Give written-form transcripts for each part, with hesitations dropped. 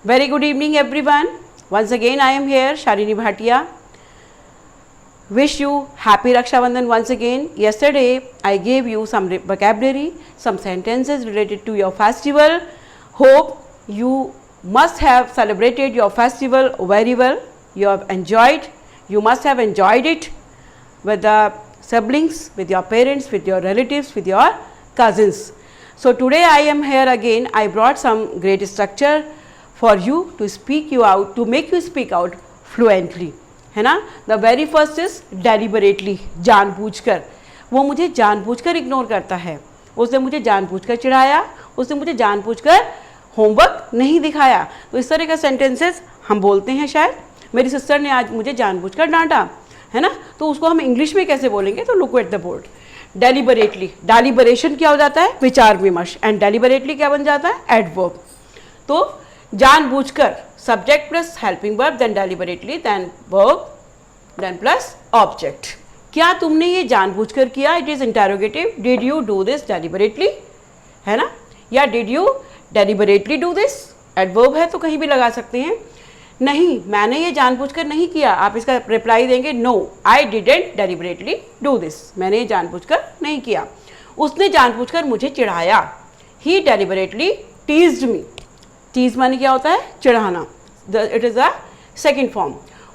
Very good evening everyone. Once again I am here, Shalini Bhatia. Wish you happy Raksha Bandhan once again. Yesterday I gave you some vocabulary, some sentences related to your festival. Hope you must have celebrated your festival very well. You have enjoyed, you must have enjoyed it with the siblings, with your parents, with your relatives, with your cousins. So today I am here again. I brought some great structure for you to speak you out, to make you speak out fluently, है ना. The very first is deliberately, जानबूझकर. वो मुझे जानबूझकर ignore करता है, उसने मुझे जानबूझकर चिढ़ाया, उसने मुझे जानबूझकर होमवर्क नहीं दिखाया. तो इस तरह का सेंटेंसेस हम बोलते हैं. शायद मेरी सिस्टर ने आज मुझे जानबूझकर डांटा, है ना. तो उसको हम इंग्लिश में कैसे बोलेंगे? तो look at the board. Deliberately, deliberation क्या हो जाता है? विचार विमर्श. एंड डेलिबरेटली क्या बन जाता है? एडवर्ब. तो जानबूझकर subject plus helping verb, then deliberately, then verb, then plus object. क्या तुमने ये जानबूझकर किया? It is interrogative. Did you do this deliberately, है ना, या did you deliberately do this. Adverb है तो कहीं भी लगा सकते हैं. नहीं, मैंने ये जानबूझकर नहीं किया. आप इसका रिप्लाई देंगे no, I didn't deliberately do this. मैंने ये जानबूझकर नहीं किया. उसने जानबूझकर मुझे चिढ़ाया. He deliberately teased me. Tease माने क्या होता है? चिढ़ाना. It is a second form.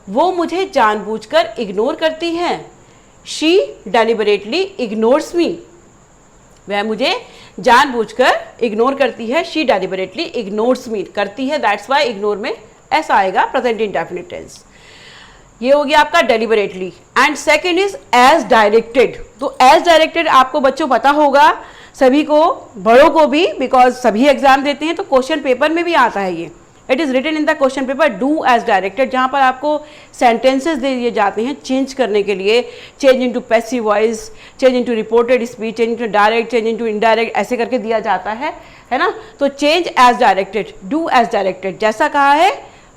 वो मुझे जानबूझकर इग्नोर करती है. She deliberately ignores me. वह मुझे जानबूझकर इग्नोर करती है. She deliberately ignores me. करती है, दैट्स वाई इग्नोर में ऐसा आएगा, प्रेजेंट इंडेफिनिट टेंस. ये हो गया आपका deliberately. And second is as directed. तो एज डायरेक्टेड आपको बच्चों पता होगा, सभी को, बड़ों को भी, बिकॉज सभी एग्जाम देते हैं तो क्वेश्चन पेपर में भी आता है ये. It is written in the question paper, do as directed, जहाँ पर आपको सेंटेंसेस दे दिए जाते हैं चेंज करने के लिए. Change into passive voice, change into reported speech, change into direct, change into indirect, ऐसे करके दिया जाता है ना. तो change as directed, do as directed, जैसा कहा है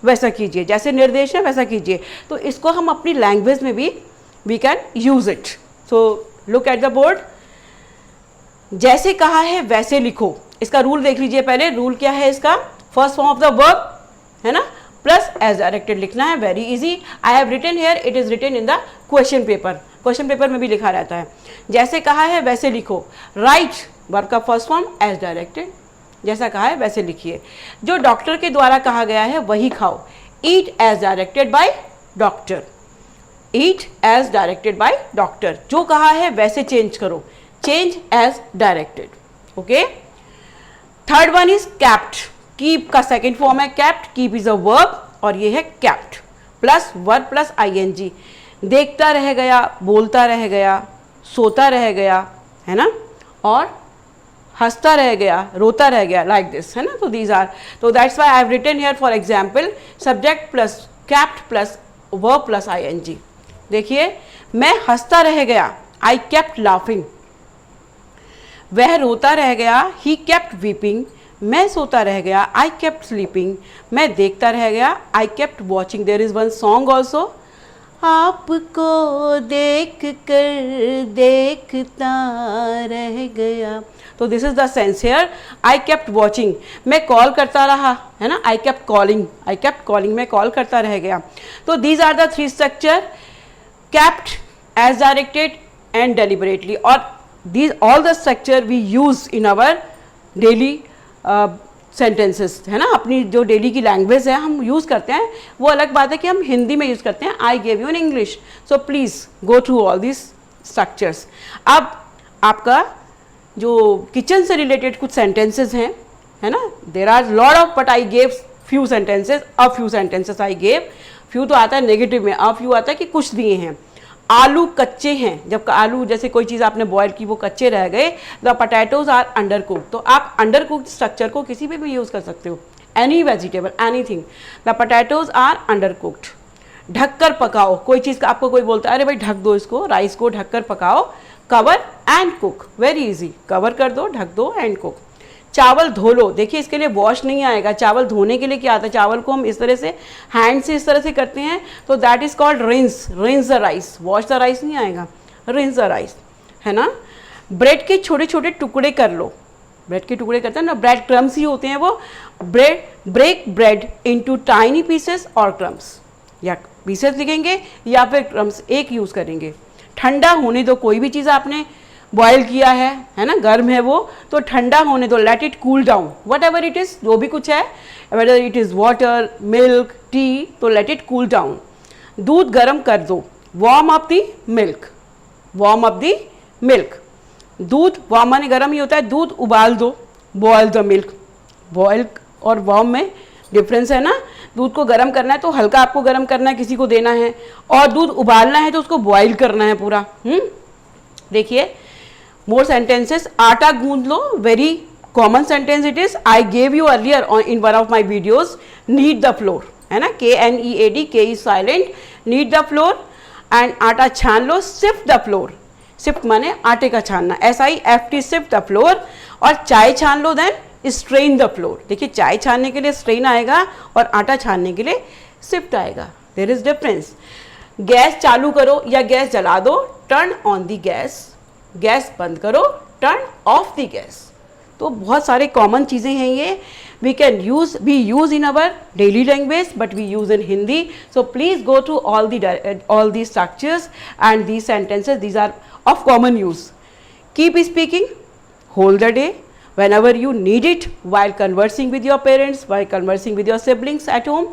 वैसा कीजिए, जैसे निर्देश है वैसा कीजिए. तो इसको हम अपनी लैंग्वेज में भी we can use it. So look at the board. जैसे कहा है वैसे लिखो. इसका रूल देख लीजिए पहले. रूल क्या है इसका? First form of the verb, है ना, प्लस एज डायरेक्टेड लिखना है. Very easy. I have written here, it is written in the question paper. Question paper में भी लिखा रहता है. जैसे कहा है वैसे लिखो. राइट वर्ब का फर्स्ट फॉर्म एज डायरेक्टेड. जैसा कहा है वैसे लिखिए. जो डॉक्टर के द्वारा कहा गया है वही खाओ. Eat as directed by doctor. Eat as directed by doctor. जो कहा है वैसे चेंज करो. Change as directed. Okay. Third one is kept. Keep का सेकेंड फॉर्म है kept. Keep is a verb और ये है kept plus verb plus ING. देखता रह गया, बोलता रह गया, सोता रह गया, है ना, और हंसता रह गया, रोता रह गया, लाइक दिस, है ना. तो दीज आर, तो that's why I have written here for example subject plus kept plus verb plus ING. देखिए, मैं हंसता रह गया, आई केप्ट लाफिंग. वह रोता रह गया, ही केप्ट वीपिंग. मैं सोता रह गया, आई केप्ट स्लीपिंग. मैं देखता रह गया, I kept watching. There is one song also. आपको देख कर देखता रह गया. तो this is the sense here. I kept watching. मैं कॉल करता रहा, है ना. I kept calling. I kept calling. मैं कॉल करता रह गया. तो these are the three structure: kept, as directed and deliberately. और these all the structure we use in our daily sentences, है ना. अपनी जो डेली की लैंग्वेज है हम यूज़ करते हैं. वो अलग बात है कि हम हिंदी में यूज़ करते हैं. आई gave you in English. So please go through all this structures. अब आपका जो किचन से रिलेटेड कुछ सेंटेंसेस हैं, है ना. There are lot of, but I gave few sentences. A few sentences I gave. Few तो आता है नेगेटिव में, अ फ्यू आता है कि कुछ दिए हैं. आलू कच्चे हैं. जब आलू जैसे कोई चीज़ आपने बॉयल की वो कच्चे रह गए. The potatoes are undercook. तो आप अंडर कुक स्ट्रक्चर को किसी पे भी यूज़ कर सकते हो. Any vegetable, anything. The potatoes are undercooked. ढककर पकाओ. कोई चीज़ का आपको कोई बोलता है अरे भाई ढक दो इसको, राइस को ढककर पकाओ. Cover and cook. Very easy. Cover कर दो, ढक दो एंड कुक. चावल धो लो. देखिए इसके लिए वॉश नहीं आएगा. चावल धोने के लिए क्या आता है? चावल को हम इस तरह से हैंड से इस तरह से करते हैं, तो that is called rinse. Rinse the rice. Wash the rice नहीं आएगा, रिंस द राइस, है ना. ब्रेड के छोटे छोटे टुकड़े कर लो. ब्रेड के टुकड़े करते हैं ना, ब्रेड क्रम्स ही होते हैं वो। Break bread into tiny pieces और क्रम्स, या पीसेस लिखेंगे या फिर क्रम्स, एक यूज़ करेंगे। ठंडा होने दो, कोई भी चीज़ आपने बॉयल किया है ना, गर्म है वो, तो ठंडा होने दो, let it cool down, what ever it is, जो भी कुछ है, whether it is water, milk, T, तो लेट इट कूल डाउन। दूध गर्म कर दो, warm up the milk, warm up the milk. दूध वार्म माने गर्म ही होता है, दूध उबाल दो, बॉयल द मिल्क। बॉयल और वार्म में डिफरेंस है ना, दूध को गर्म करना है तो हल्का आपको गर्म करना है, किसी को देना है, और दूध उबालना है तो उसको बॉयल करना है पूरा। देखिए मोर सेंटेंसेस, आटा गूंद लो, very common sentence it is, I gave you earlier in one of my videos, knead the flour, है ना, KNEAD, K is silent, knead the flour. And आटा छान लो, सिफ्ट द फ्लोर, सिफ्ट माने आटे का छानना, SIFT, सिफ्ट द फ्लोर। और चाय छान लो, देन स्ट्रेन द फ्लोर। देखिए चाय छानने के लिए स्ट्रेन आएगा और आटा छानने के लिए सिफ्ट आएगा, देयर इज डिफरेंस। गैस चालू करो या गैस जला दो, turn on the gas, gas बंद करो, टर्न ऑफ द गैस। तो बहुत सारे कॉमन चीज़ें हैं ये, we can use in our daily language, but we use in Hindi. So please go through all these structures and these sentences. These are of common use. Keep speaking, hold the day whenever you need it, while conversing with your parents, while conversing with your siblings at home,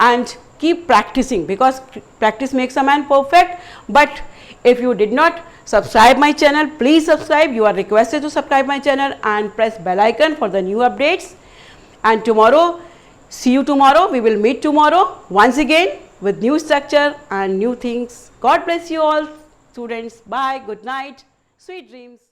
and keep practicing, because practice makes a man perfect. But if you did not subscribe my channel, please subscribe. You are requested to subscribe my channel and press bell icon for the new updates. And tomorrow, see you tomorrow. We will meet tomorrow once again with new structure and new things. God bless you all, students. Bye. Good night. Sweet dreams.